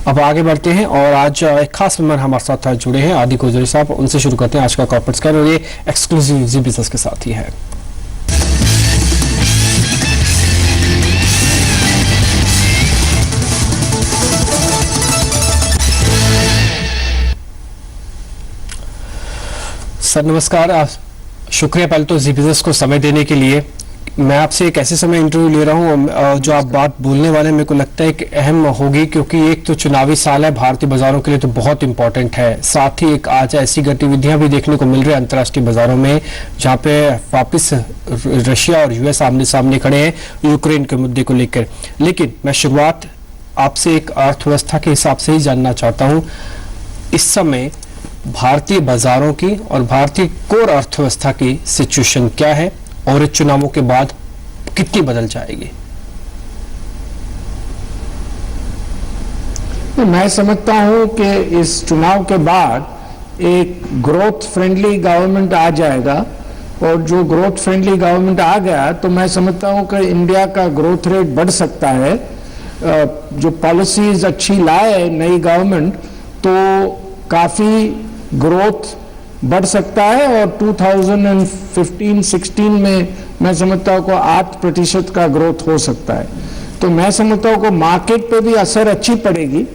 अब आगे बढ़ते हैं और आज एक खास मेहमान हमारे साथ जुड़े हैं, आदि गोजरी साहब। उनसे शुरू करते हैं आज का कॉर्पोरेट स्कैन और ये एक्सक्लूसिव जी बिजनेस के साथ ही है। सर नमस्कार, शुक्रिया पहले तो जी बिजनेस को समय देने के लिए। मैं आपसे एक ऐसे समय इंटरव्यू ले रहा हूं जो आप बात बोलने वाले मेरे को लगता है कि अहम होगी, क्योंकि एक तो चुनावी साल है, भारतीय बाजारों के लिए तो बहुत इंपॉर्टेंट है। साथ ही एक आज ऐसी गतिविधियां भी देखने को मिल रही है अंतर्राष्ट्रीय बाजारों में, जहां पे वापस रशिया और यूएस आमने सामने खड़े हैं यूक्रेन के मुद्दे को लेकर। लेकिन मैं शुरुआत आपसे एक अर्थव्यवस्था के हिसाब से ही जानना चाहता हूँ, इस समय भारतीय बाजारों की और भारतीय कोर अर्थव्यवस्था की सिचुएशन क्या है और इस चुनावों के बाद कितनी बदल जाएगी? मैं समझता हूं कि इस चुनाव के बाद एक ग्रोथ फ्रेंडली गवर्नमेंट आ जाएगा, और जो ग्रोथ फ्रेंडली गवर्नमेंट आ गया तो मैं समझता हूं कि इंडिया का ग्रोथ रेट बढ़ सकता है। जो पॉलिसीज अच्छी लाए नई गवर्नमेंट तो काफी ग्रोथ बढ़ सकता है, और 2015-16 में मैं समझता हूं को 8% का ग्रोथ हो सकता है। तो मैं समझता हूं को मार्केट पे भी असर अच्छी पड़ेगी,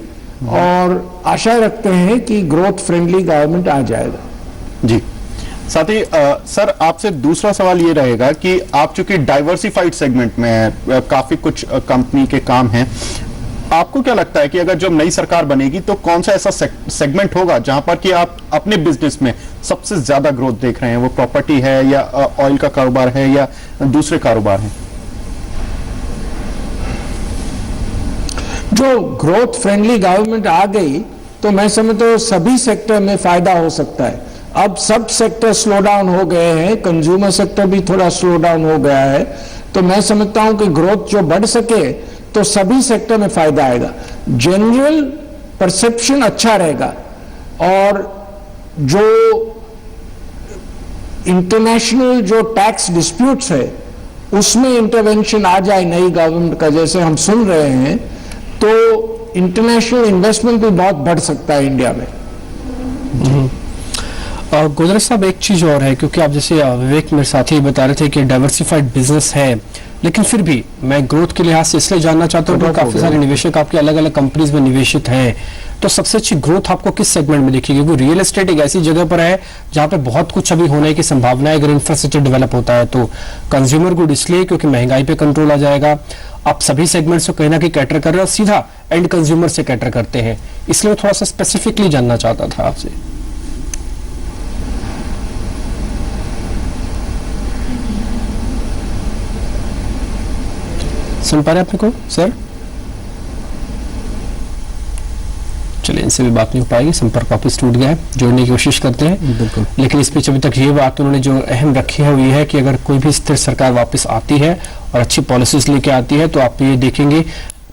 और आशा रखते हैं कि ग्रोथ फ्रेंडली गवर्नमेंट आ जाएगा। जी, साथ ही सर आपसे दूसरा सवाल ये रहेगा कि आप चूंकि डाइवर्सिफाइड सेगमेंट में काफी कुछ कंपनी के काम हैं, आपको क्या लगता है कि अगर जब नई सरकार बनेगी तो कौन सा ऐसा सेगमेंट होगा जहां पर कि आप अपने बिजनेस में सबसे ज्यादा ग्रोथ देख रहे हैं? वो प्रॉपर्टी है या ऑयल का कारोबार है या दूसरे कारोबार हैं? जो ग्रोथ फ्रेंडली गवर्नमेंट आ गई तो मैं समझता हूं सभी सेक्टर में फायदा हो सकता है। अब सब सेक्टर स्लो डाउन हो गए हैं, कंज्यूमर सेक्टर भी थोड़ा स्लो डाउन हो गया है, तो मैं समझता हूं कि ग्रोथ जो बढ़ सके तो सभी सेक्टर में फायदा आएगा। जनरल परसेप्शन अच्छा रहेगा, और जो इंटरनेशनल जो टैक्स डिस्प्यूट्स है उसमें इंटरवेंशन आ जाए नई गवर्नमेंट का, जैसे हम सुन रहे हैं, तो इंटरनेशनल इन्वेस्टमेंट भी बहुत बढ़ सकता है इंडिया में। गोजरी साहब एक चीज और है, क्योंकि आप जैसे विवेक मेरे साथी बता रहे थे कि डाइवर्सिफाइड बिजनेस है, लेकिन फिर भी मैं ग्रोथ के लिहाज से इसलिए जानना चाहता हूँ कि काफी सारे निवेशक आपके अलग अलग कंपनीज में निवेशित हैं, तो सबसे अच्छी ग्रोथ आपको किस सेगमेंट में दिखेगी? क्योंकि रियल एस्टेट एक ऐसी जगह पर है जहां पे बहुत कुछ अभी होने की संभावना है। अगर इंफ्रास्ट्रक्चर डेवलप होता है तो कंज्यूमर गुड, इसलिए क्योंकि महंगाई पे कंट्रोल आ जाएगा। आप सभी सेगमेंट्स को कहीं ना कहीं कैटर कर रहे हैं और सीधा एंड कंज्यूमर से कैटर करते हैं, इसलिए मैं थोड़ा सा स्पेसिफिकली जानना चाहता था आपसे। सुन पा रहे अपने को सर? चलिए, इनसे भी बात नहीं हो पाएगी, संपर्क वापस टूट गया है, जोड़ने की कोशिश करते हैं। बिल्कुल, लेकिन इस बीच अभी तक ये बात उन्होंने जो अहम रखी है वो ये है कि अगर कोई भी स्थिर सरकार वापस आती है और अच्छी पॉलिसीज लेके आती है तो आप ये देखेंगे,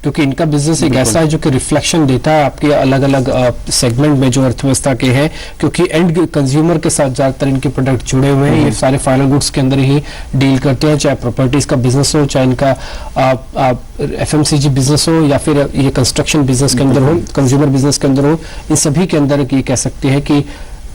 क्योंकि इनका बिजनेस एक ऐसा है जो कि रिफ्लेक्शन देता है आपके अलग अलग सेगमेंट में जो अर्थव्यवस्था के हैं, क्योंकि एंड कंज्यूमर के साथ ज्यादातर इनके प्रोडक्ट जुड़े हुए हैं। ये सारे फाइनल गुड्स के अंदर ही डील करते हैं, चाहे प्रॉपर्टीज का बिजनेस हो, चाहे इनका FMCG बिजनेस हो, या फिर ये कंस्ट्रक्शन बिजनेस के अंदर हो, कंज्यूमर बिजनेस के अंदर हो। इन सभी के अंदर ये कह सकते हैं कि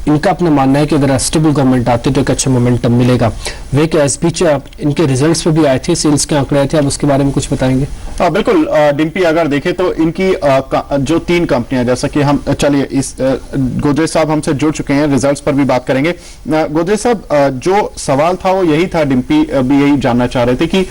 इनका अपना मानना है कि अगर स्टेबल गवर्नमेंट आती है तो एक अच्छा मोमेंटम मिलेगा। वे क्या इस बीच इनके रिजल्ट्स पे भी आए थे, सेल्स के आंकड़े आए थे, आप उसके बारे में कुछ बताएंगे? बिल्कुल डिम्पी, अगर देखें तो इनकी जो 3 कंपनियां, जैसा कि हम चलिए इस गोजरी साहब हमसे जुड़ चुके हैं, रिजल्ट्स पर भी बात करेंगे। गोजरी साहब, जो सवाल था वो यही था, डिम्पी भी यही जानना चाह रहे थे कि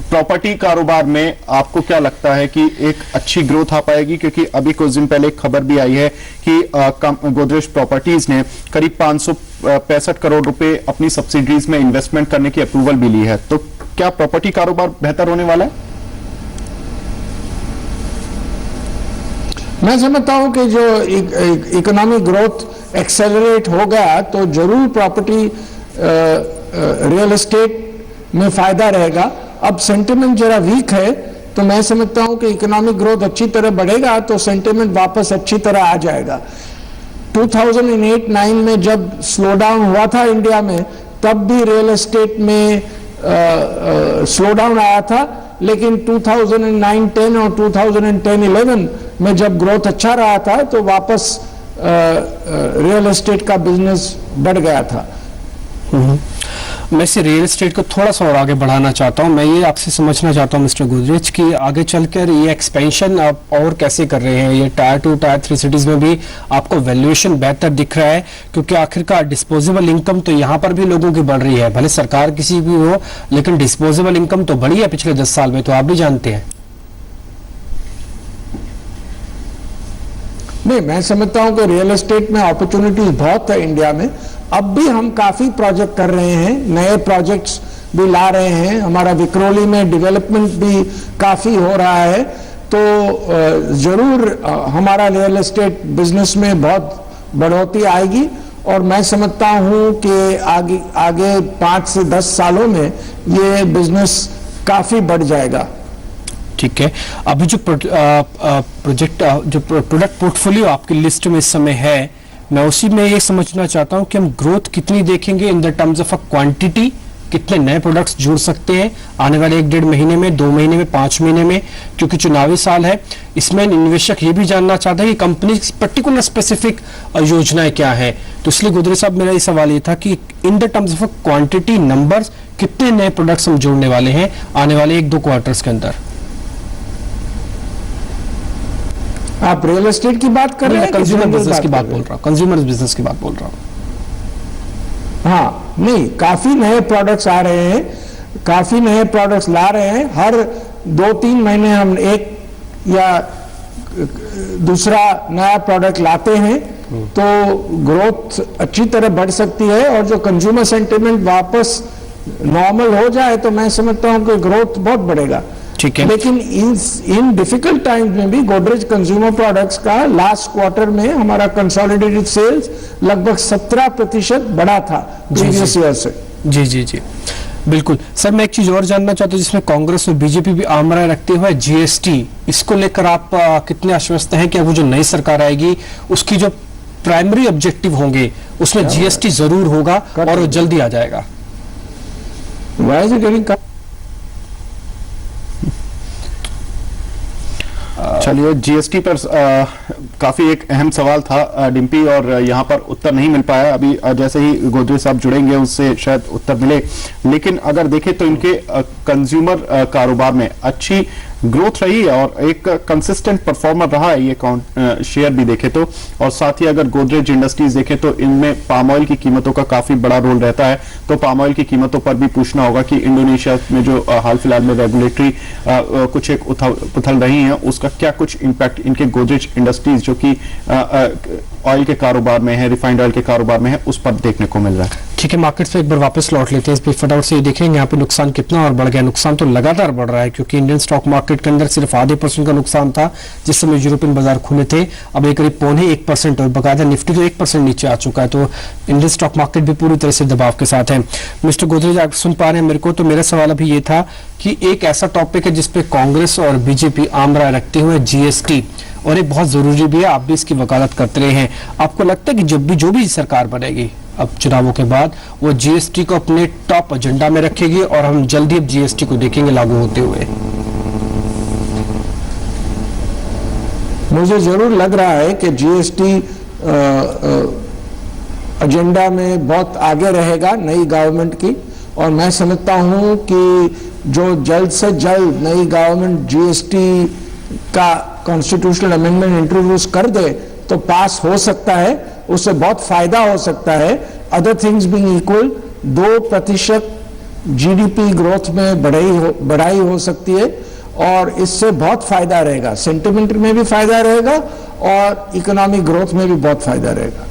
प्रॉपर्टी कारोबार में आपको क्या लगता है कि एक अच्छी ग्रोथ आ पाएगी? क्योंकि अभी कुछ दिन पहले एक खबर भी आई है कि गोदरेज प्रॉपर्टीज ने करीब 565 करोड़ रुपए अपनी सब्सिडीज में इन्वेस्टमेंट करने की अप्रूवल भी ली है, तो क्या प्रॉपर्टी कारोबार बेहतर होने वाला है? मैं समझता हूं कि जो इकोनॉमिक ग्रोथ एक्सेलरेट हो गया तो जरूर प्रॉपर्टी रियल एस्टेट में फायदा रहेगा। अब सेंटिमेंट जरा वीक है, तो मैं समझता हूं कि इकोनॉमिक ग्रोथ अच्छी तरह बढ़ेगा तो सेंटिमेंट वापस अच्छी तरह आ जाएगा। 2008-9 में जब स्लो डाउन हुआ था इंडिया में, तब भी रियल एस्टेट में स्लो डाउन आया था, लेकिन 2009-10 और 2010-11 में जब ग्रोथ अच्छा रहा था तो वापस रियल एस्टेट का बिजनेस बढ़ गया था। मैं इसे रियल एस्टेट को थोड़ा सा और आगे बढ़ाना चाहता हूं। मैं ये आपसे समझना चाहता हूं मिस्टर गोदरेज कि आगे चलकर ये एक्सपेंशन आप और कैसे कर रहे हैं। ये टायर 2 टायर 3 सिटीज में भी आपको वैल्यूएशन बेहतर दिख रहा है, क्योंकि आखिरकार डिस्पोजेबल इनकम तो यहाँ पर भी लोगों की बढ़ रही है, भले सरकार किसी भी हो, लेकिन डिस्पोजेबल इनकम तो बढ़ी है पिछले 10 साल में, तो आप भी जानते हैं। नहीं, मैं समझता हूं कि रियल एस्टेट में अपॉर्चुनिटीज बहुत है इंडिया में। अब भी हम काफी प्रोजेक्ट कर रहे हैं, नए प्रोजेक्ट्स भी ला रहे हैं, हमारा विक्रोली में डेवलपमेंट भी काफी हो रहा है। तो जरूर हमारा रियल एस्टेट बिजनेस में बहुत बढ़ोतरी आएगी और मैं समझता हूं कि आगे 5 से 10 सालों में ये बिजनेस काफी बढ़ जाएगा। ठीक है, अभी जो प्रोजेक्ट जो प्रोडक्ट पोर्टफोलियो आपकी लिस्ट में इस समय है, मैं उसी में ये समझना चाहता हूं कि हम ग्रोथ कितनी देखेंगे in the terms of a quantity, कितने नए प्रोडक्ट्स जुड़ सकते हैं आने वाले 1-1.5 महीने में, 2 महीने में, 5 महीने में, क्योंकि चुनावी साल है। इसमें निवेशक ये भी जानना चाहता है कि कंपनी पर्टिकुलर स्पेसिफिक योजनाएं क्या है। तो इसलिए गोदरेज साहब, मेरा ये सवाल ये था कि in the terms of quantity numbers कितने नए प्रोडक्ट्स हम जोड़ने वाले हैं आने वाले 1-2 क्वार्टर्स के अंदर। आप रियल एस्टेट की बात कर रहे हैं? कंज्यूमर बिजनेस की बात बोल रहा हूँ, कंज्यूमर बिजनेस की बात बोल रहा हूँ। हाँ, नहीं, काफी नए प्रोडक्ट्स आ रहे हैं, काफी नए प्रोडक्ट्स ला रहे हैं। हर 2-3 महीने हम एक या दूसरा नया प्रोडक्ट लाते हैं, तो ग्रोथ अच्छी तरह बढ़ सकती है। और जो कंज्यूमर सेंटिमेंट वापस नॉर्मल हो जाए तो मैं समझता हूं कि ग्रोथ बहुत बढ़ेगा। ठीक है, लेकिन इन डिफिकल्ट टाइम्स में भी गोदरेज कंज्यूमर प्रोडक्ट्स का लास्ट क्वार्टर में हमारा कंसोलिडेटेड सेल्स लगभग 17% बढ़ा था प्रीवियस ईयर से। जी जी जी, बिल्कुल। सर, मैं एक चीज और जानना चाहता हूँ, जिसमें कांग्रेस और बीजेपी भी आम राय रखते हुए जीएसटी, इसको लेकर आप कितने आश्वस्त हैं कि अब वो जो नई सरकार आएगी उसकी जो प्राइमरी ऑब्जेक्टिव होंगे उसमें जीएसटी जरूर होगा और वो जल्दी आ जाएगा? चलिए, जीएसटी पर काफी एक अहम सवाल था डिम्पी, और यहाँ पर उत्तर नहीं मिल पाया। अभी जैसे ही गोदरेज साहब जुड़ेंगे उससे शायद उत्तर मिले। लेकिन अगर देखें तो इनके कंज्यूमर कारोबार में अच्छी ग्रोथ रही है और एक कंसिस्टेंट परफॉर्मर रहा है ये शेयर भी देखे तो। और साथ ही अगर गोदरेज इंडस्ट्रीज देखे तो इनमें पाम ऑयल की कीमतों का काफी बड़ा रोल रहता है। तो पाम ऑयल की कीमतों पर भी पूछना होगा कि इंडोनेशिया में जो हाल फिलहाल में रेगुलेटरी कुछ एक उथल रही हैं, उसका क्या कुछ इम्पैक्ट इनके गोदरेज इंडस्ट्रीज जो कि ऑयल के कारोबार में है, रिफाइंड ऑयल के कारोबार में है, उस पर देखने को मिल रहा है। ठीक है, मार्केट पे एक बार वापस लौट लेते हैं। इस पर फटाफट से ये देखेंगे यहाँ पे नुकसान कितना और बढ़ गया। नुकसान तो लगातार बढ़ रहा है, क्योंकि इंडियन स्टॉक मार्केट के अंदर सिर्फ 0.5% का नुकसान था जिस समय यूरोपियन बाजार खुले थे। अब एक करीब 0.25% और बकायदा निफ्टी तो 1% नीचे आ चुका है। तो इंडियन स्टॉक मार्केट भी पूरी तरह से दबाव के साथ है। मिस्टर गोदरेज, आप सुन पा रहे हैं मेरे को? तो मेरा सवाल अभी ये था कि एक ऐसा टॉपिक है जिसपे कांग्रेस और बीजेपी आम राय रखते हुए जीएसटी, और एक बहुत जरूरी भी है, आप भी इसकी वकालत करते रहे हैं। आपको लगता है कि जो भी सरकार बनेगी अब चुनावों के बाद, वो जीएसटी को अपने टॉप एजेंडा में रखेगी और हम जल्दी अब जीएसटी को देखेंगे लागू होते हुए? मुझे जरूर लग रहा है कि जीएसटी एजेंडा में बहुत आगे रहेगा नई गवर्नमेंट की। और मैं समझता हूं कि जो जल्द से जल्द नई गवर्नमेंट जीएसटी का कॉन्स्टिट्यूशनल अमेंडमेंट इंट्रोड्यूस कर दे तो पास हो सकता है, उससे बहुत फायदा हो सकता है। Other things being equal 2% GDP growth में बढ़ाई हो सकती है और इससे बहुत फायदा रहेगा, सेंटिमेंट में भी फायदा रहेगा और इकोनॉमिक ग्रोथ में भी बहुत फायदा रहेगा।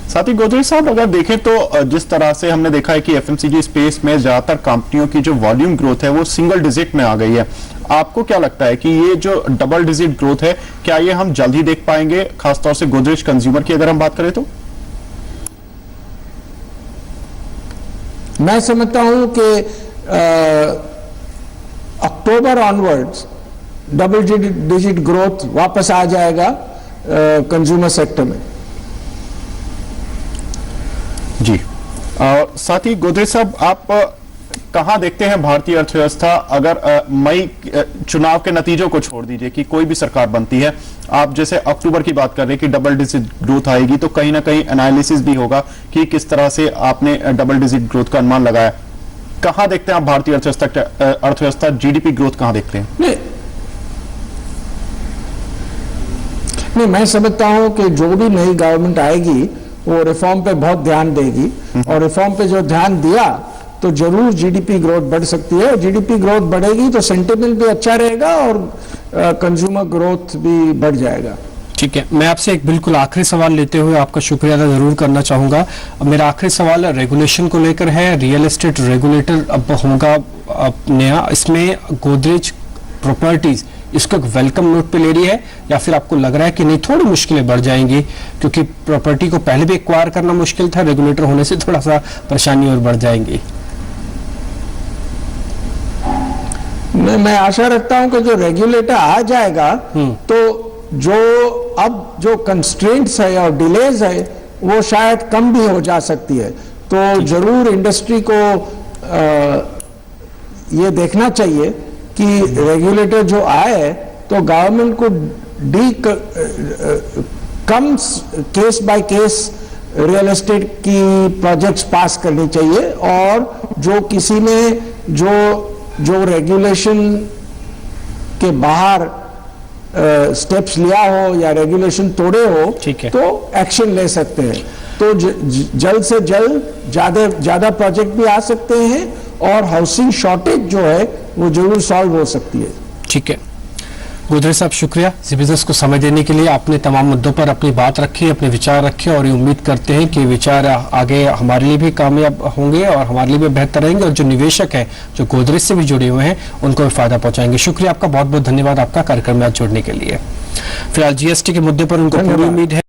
साथ ही गोदरेज साहब, अगर देखें तो जिस तरह से हमने देखा है कि एफएमसीजी स्पेस में ज्यादातर कंपनियों की जो वॉल्यूम ग्रोथ है वो सिंगल डिजिट में आ गई है। आपको क्या लगता है कि ये जो डबल डिजिट ग्रोथ है, क्या ये हम जल्द ही देख पाएंगे, खासतौर से गोदरेज कंज्यूमर की अगर हम बात करें तो? मैं समझता हूं कि अक्टूबर ऑनवर्ड्स डबल डिजिट ग्रोथ वापस आ जाएगा कंज्यूमर सेक्टर में। जी, साथ ही गोदरेज साहब, आप कहां देखते हैं भारतीय अर्थव्यवस्था अगर मई चुनाव के नतीजों को छोड़ दीजिए कि कोई भी सरकार बनती है, आप जैसे अक्टूबर की बात कर रहे हैं कि डबल डिजिट ग्रोथ आएगी, तो कहीं ना कहीं एनालिसिस भी होगा कि किस तरह से आपने डबल डिजिट ग्रोथ का अनुमान लगाया। कहां देखते हैं आप भारतीय अर्थव्यवस्था जीडीपी ग्रोथ कहां देखते हैं? नहीं, मैं समझता हूं कि जो भी नई गवर्नमेंट आएगी वो रिफॉर्म पे बहुत ध्यान देगी, और रिफॉर्म पे जो ध्यान दिया तो जरूर जीडीपी ग्रोथ बढ़ सकती है। जीडीपी ग्रोथ बढ़ेगी तो सेंटिमेंट भी अच्छा रहेगा और कंज्यूमर ग्रोथ भी बढ़ जाएगा। ठीक है, मैं आपसे एक बिल्कुल आखिरी सवाल लेते हुए आपका शुक्रिया अदा जरूर करना चाहूंगा। मेरा आखिरी सवाल रेगुलेशन को लेकर है। रियल एस्टेट रेगुलेटर अब होगा नया, इसमें गोदरेज प्रॉपर्टीज इसको एक वेलकम नोट पे ले रही है, या फिर आपको लग रहा है कि नहीं थोड़ी मुश्किलें बढ़ जाएंगी, क्योंकि प्रॉपर्टी को पहले भी एक्वायर करना मुश्किल था, रेगुलेटर होने से थोड़ा सा परेशानी और बढ़ जाएंगी? मैं आशा रखता हूं कि जो रेगुलेटर आ जाएगा तो जो कंस्ट्रेंट्स है और डिलेज है वो शायद कम भी हो जा सकती है। तो जरूर इंडस्ट्री को ये देखना चाहिए कि रेगुलेटर जो आए तो गवर्नमेंट को कम case by case real estate की प्रोजेक्ट्स पास करनी चाहिए, और जो किसी में जो रेगुलेशन के बाहर स्टेप्स लिया हो या रेगुलेशन तोड़े हो तो एक्शन ले सकते हैं। तो जल्द से जल्द ज्यादा प्रोजेक्ट भी आ सकते हैं, और हाउसिंग शॉर्टेज जो है वो जरूर सॉल्व हो सकती है। ठीक है, गोदरेज साहब शुक्रिया जी बिजनेस को समय देने के लिए। आपने तमाम मुद्दों पर अपनी बात रखी, अपने विचार रखे, और ये उम्मीद करते हैं कि विचार आगे हमारे लिए भी कामयाब होंगे और हमारे लिए भी बेहतर रहेंगे, और जो निवेशक है जो गोदरेज से भी जुड़े हुए हैं उनको भी फायदा पहुंचाएंगे। शुक्रिया आपका, बहुत बहुत धन्यवाद आपका कार्यक्रम में आज जुड़ने के लिए। फिलहाल जीएसटी के मुद्दे पर उनको पूरी उम्मीद है